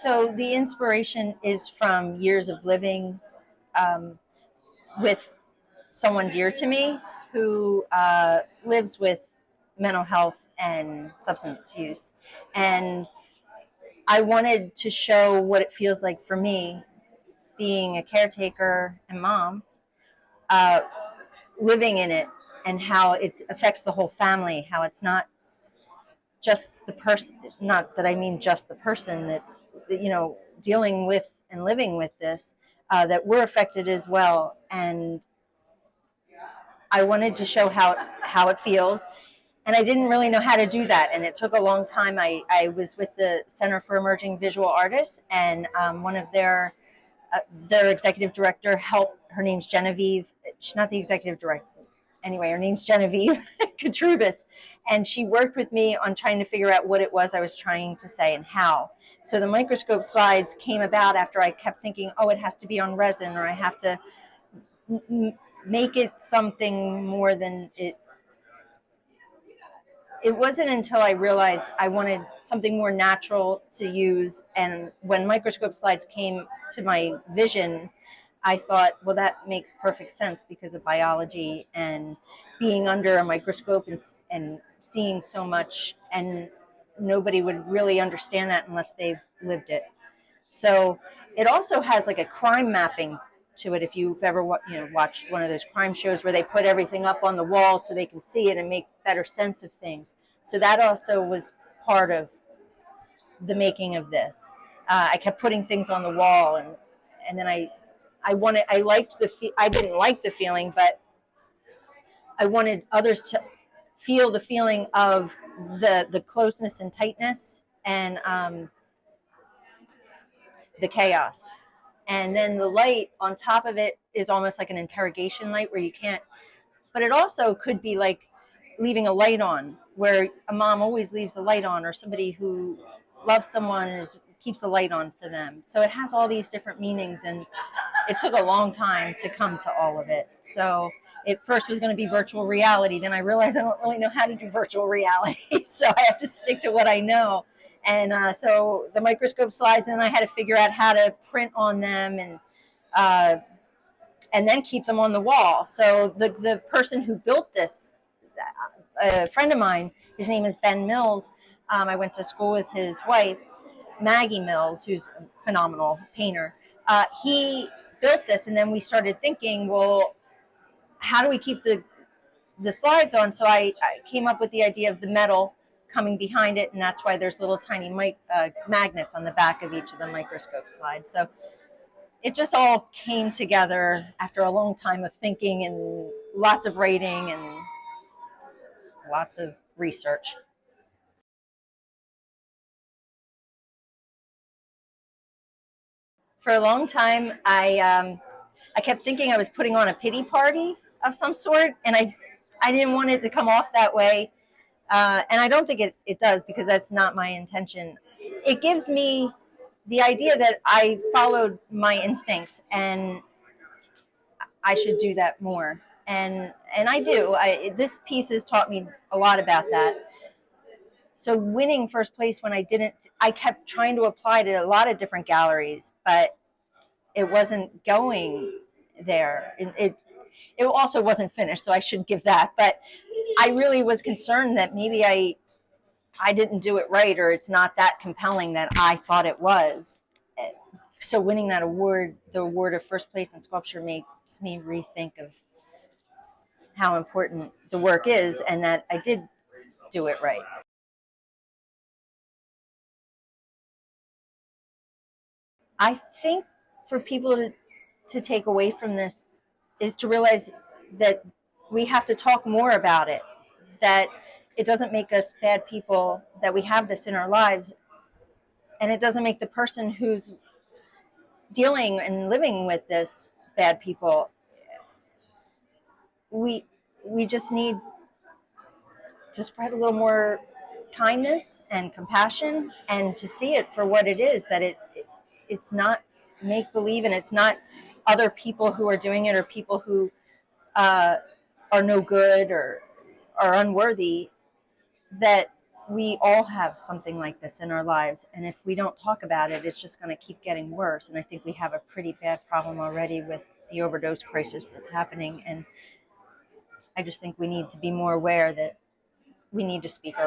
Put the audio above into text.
So the inspiration is from years of living um, with someone dear to me who lives with mental health and substance use. And I wanted to show what it feels like for me being a caretaker and mom, uh, living in it, and how it affects the whole family, how it's not just the person, not that I mean just the person that's, dealing with and living with this, that we're affected as well. And I wanted to show how it feels, and I didn't really know how to do that, and it took a long time. I was with the Center for Emerging Visual Artists, and one of their executive director helped. Her name's Genevieve. She's not the executive director. Anyway, her name's Genevieve Katrubis, and she worked with me on trying to figure out what it was I was trying to say and how. So the microscope slides came about after I kept thinking, oh, it has to be on resin, or I have to make it something more than it. It wasn't until I realized I wanted something more natural to use, and when microscope slides came to my vision, I thought, well, that makes perfect sense because of biology and being under a microscope and seeing so much, and nobody would really understand that unless they've lived it. So it also has like a crime mapping to it. If you've ever watched one of those crime shows where they put everything up on the wall so they can see it and make better sense of things. So that also was part of the making of this. I kept putting things on the wall, and then I didn't like the feeling, but I wanted others to feel the feeling of the closeness and tightness, and the chaos. And then the light on top of it is almost like an interrogation light where you can't, but it also could be like leaving a light on, where a mom always leaves the light on, or somebody who loves someone keeps a light on for them. So it has all these different meanings, and it took a long time to come to all of it. So it first was going to be virtual reality. Then I realized I don't really know how to do virtual reality. So I have to stick to what I know. And so the microscope slides, and I had to figure out how to print on them, and then keep them on the wall. So the person who built this, a friend of mine, his name is Ben Mills. I went to school with his wife, Maggie Mills, who's a phenomenal painter. He built this, and then we started thinking, well, how do we keep the slides on? So I came up with the idea of the metal coming behind it, and that's why there's little tiny magnets on the back of each of the microscope slides. So it just all came together after a long time of thinking and lots of writing and lots of research. For a long time, I kept thinking I was putting on a pity party of some sort, and I didn't want it to come off that way. And I don't think it does, because that's not my intention. It gives me the idea that I followed my instincts, and I should do that more. And I do. This piece has taught me a lot about that. So winning first place when I kept trying to apply to a lot of different galleries, but it wasn't going there. It also wasn't finished, so I should give that. But I really was concerned that maybe I didn't do it right, or it's not that compelling that I thought it was. So winning that award, the award of first place in sculpture, makes me rethink of how important the work is, and that I did do it right. I think for people to take away from this is to realize that we have to talk more about it, that it doesn't make us bad people, that we have this in our lives, and it doesn't make the person who's dealing and living with this bad people. We just need to spread a little more kindness and compassion, and to see it for what it is, that it's not make believe, and it's not other people who are doing it, or people who are no good or are unworthy, that we all have something like this in our lives, and if we don't talk about it, it's just going to keep getting worse. And I think we have a pretty bad problem already with the overdose crisis that's happening, and I just think we need to be more aware that we need to speak our